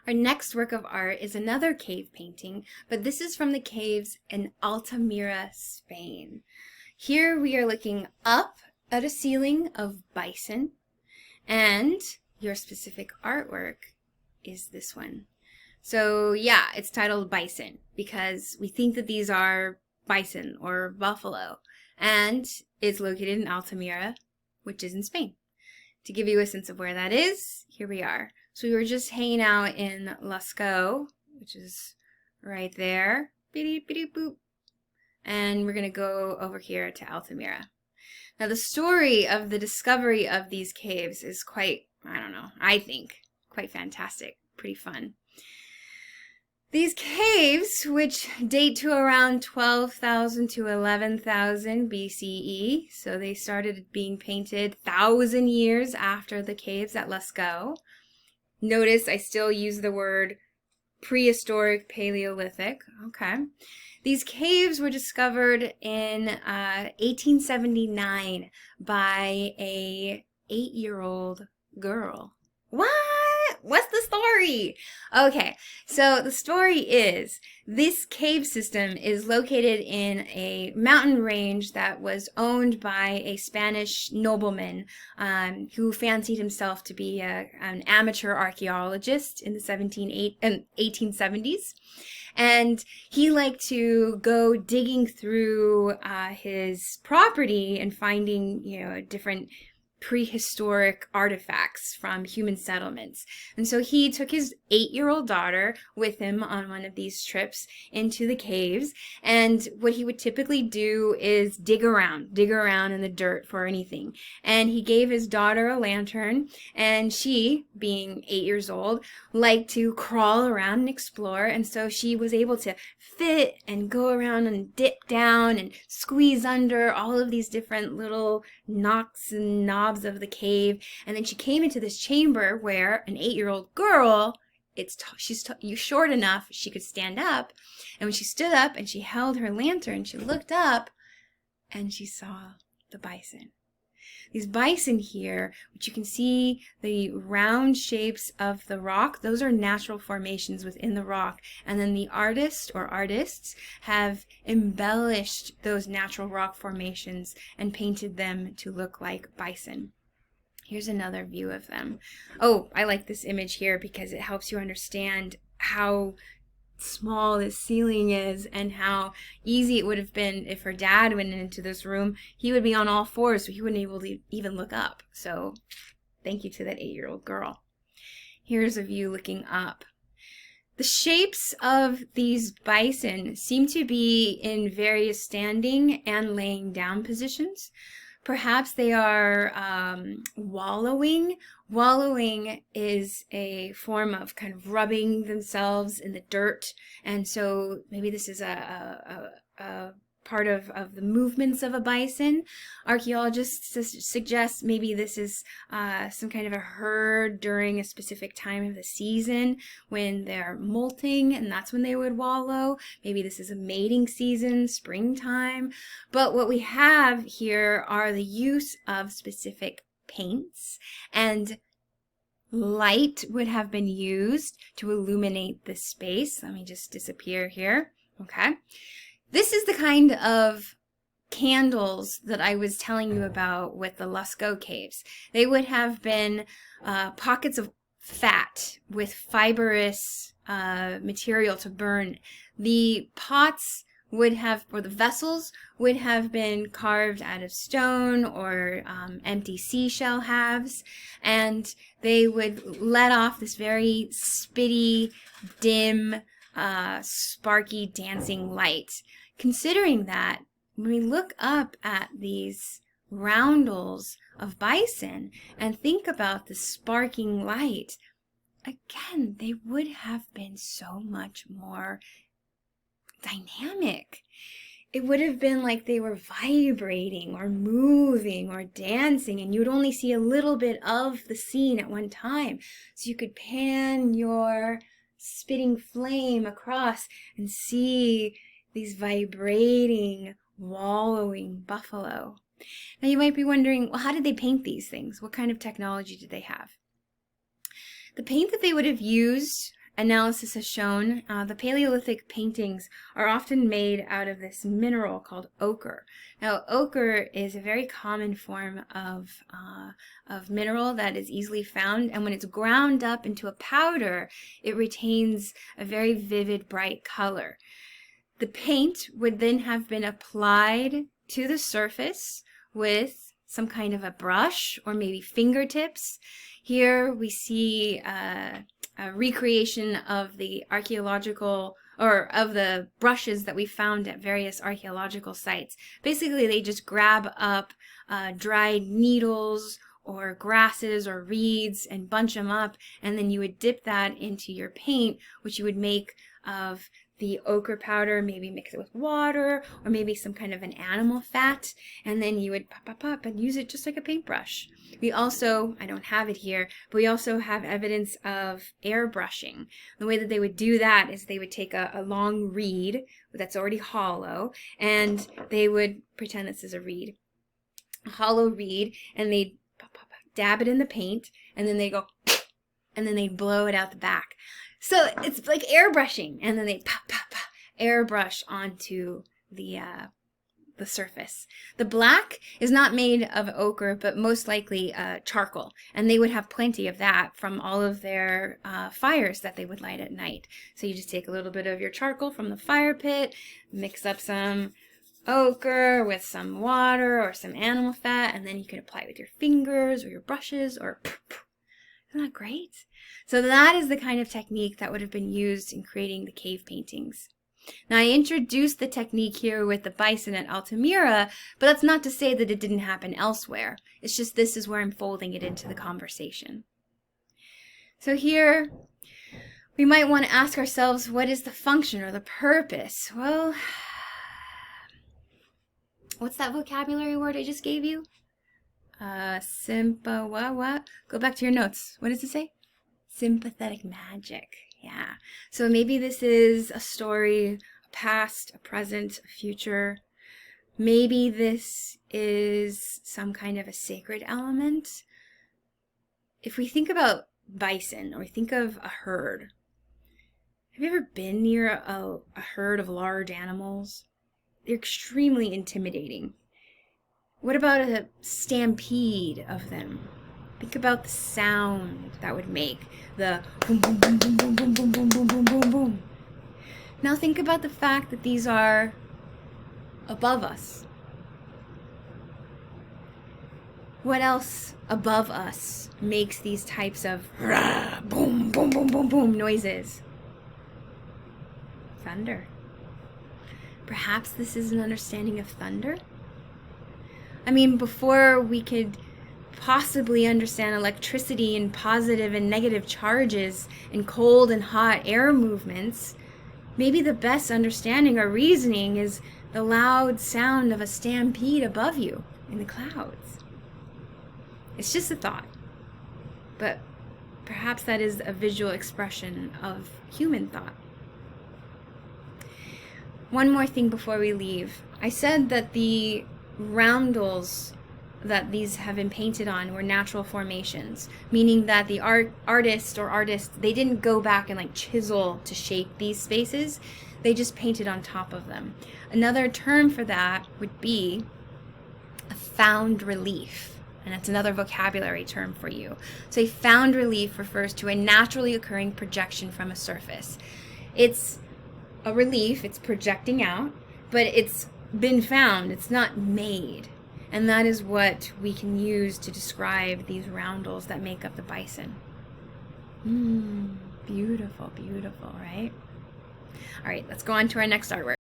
Our next work of art is another cave painting, but this is from the caves in Altamira, Spain. Here we are looking up at a ceiling of bison, and your specific artwork is this one. So yeah, it's titled Bison because we think that these are bison or buffalo, and it's located in Altamira, which is in Spain. To give you a sense of where that is, here we are. So we were just hanging out in Lascaux, which is right there. Beep, beep, boop. And we're going to go over here to Altamira. Now the story of the discovery of these caves is quite, I think, quite fantastic. Pretty fun. These caves, which date to around 12,000 to 11,000 BCE, so they started being painted 1,000 years after the caves at Lascaux. Notice I still use the word prehistoric Paleolithic. Okay. These caves were discovered in 1879 by a 8-year-old girl. What? What's the story? Okay, so the story is this cave system is located in a mountain range that was owned by a Spanish nobleman who fancied himself to be an amateur archaeologist in the 1870s. And he liked to go digging through his property and finding, different prehistoric artifacts from human settlements. And so he took his 8-year-old daughter with him on one of these trips into the caves. And what he would typically do is dig around in the dirt for anything. And he gave his daughter a lantern, and she, being 8 years old, liked to crawl around and explore. And so she was able to fit and go around and dip down and squeeze under all of these different little knocks and knobs of the cave. And then she came into this chamber where an 8-year-old girl, she's short enough she could stand up. And when she stood up and she held her lantern, she looked up and she saw the bison. These bison here, which you can see the round shapes of the rock, those are natural formations within the rock. And then the artist or artists have embellished those natural rock formations and painted them to look like bison. Here's another view of them. Oh, I like this image here because it helps you understand how small this ceiling is and how easy it would have been if her dad went into this room. He would be on all fours, so he wouldn't be able to even look up. So thank you to that 8-year-old girl. Here's a view looking up. The shapes of these bison seem to be in various standing and laying down positions. Perhaps they are wallowing. Wallowing is a form of kind of rubbing themselves in the dirt, and so maybe this is a part of the movements of a bison. Archaeologists suggest maybe this is some kind of a herd during a specific time of the season when they're molting, and that's when they would wallow. Maybe this is a mating season, springtime. But what we have here are the use of specific paints, and light would have been used to illuminate this space. Let me just disappear here. Okay. This is the kind of candles that I was telling you about with the Lascaux caves. They would have been pockets of fat with fibrous material to burn. The pots would have, or the vessels would have been carved out of stone or empty seashell halves, and they would let off this very spitty, dim, sparky, dancing light. Considering that, when we look up at these roundels of bison and think about the sparking light, again, they would have been so much more dynamic. It would have been like they were vibrating or moving or dancing, and you would only see a little bit of the scene at one time. So you could pan your spitting flame across and see these vibrating, wallowing buffalo. Now you might be wondering, well, how did they paint these things? What kind of technology did they have? The paint that they would have used analysis has shown the Paleolithic paintings are often made out of this mineral called ochre. Now, ochre is a very common form of mineral that is easily found, and when it's ground up into a powder, it retains a very vivid, bright color. The paint would then have been applied to the surface with some kind of a brush or maybe fingertips. Here we see a recreation of the archaeological or of the brushes that we found at various archaeological sites. Basically, they just grab up dried needles or grasses or reeds and bunch them up, and then you would dip that into your paint, which you would make of the ochre powder, maybe mix it with water or maybe some kind of an animal fat, and then you would pop and use it just like a paintbrush. We also, I don't have it here, but we also have evidence of airbrushing. The way that they would do that is they would take a long reed that's already hollow, and they would pretend this is a reed, a hollow reed, and they'd dab it in the paint, and then they go, and then they'd blow it out the back. So it's like airbrushing, and then they airbrush onto the surface. The black is not made of ochre, but most likely charcoal, and they would have plenty of that from all of their fires that they would light at night. So you just take a little bit of your charcoal from the fire pit, mix up some ochre with some water or some animal fat, and then you can apply it with your fingers or your brushes or isn't that great? So that is the kind of technique that would have been used in creating the cave paintings. Now, I introduced the technique here with the bison at Altamira, but that's not to say that it didn't happen elsewhere. It's just this is where I'm folding it into the conversation. So here, we might want to ask ourselves, what is the function or the purpose? Well, what's that vocabulary word I just gave you? What? Go back to your notes. What does it say? Sympathetic magic. Yeah. So maybe this is a story, a past, a present, a future. Maybe this is some kind of a sacred element. If we think about bison or think of a herd, have you ever been near a herd of large animals? They're extremely intimidating. What about a stampede of them? Think about the sound that would make, the boom, boom, boom, boom, boom, boom, boom, boom, boom, boom, boom, boom. Now think about the fact that these are above us. What else above us makes these types of boom, boom, boom, boom, boom noises? Thunder. Perhaps this is an understanding of thunder? I mean, before we could possibly understand electricity and positive and negative charges and cold and hot air movements, maybe the best understanding or reasoning is the loud sound of a stampede above you in the clouds. It's just a thought, but perhaps that is a visual expression of human thought. One more thing before we leave. I said that the roundels that these have been painted on were natural formations, meaning that the artists, they didn't go back and like chisel to shape these spaces. They just painted on top of them. Another term for that would be a found relief, and that's another vocabulary term for you. So a found relief refers to a naturally occurring projection from a surface. It's a relief, it's projecting out, but it's been found, it's not made. And that is what we can use to describe these roundels that make up the bison. Beautiful, beautiful, right? All right, let's go on to our next artwork.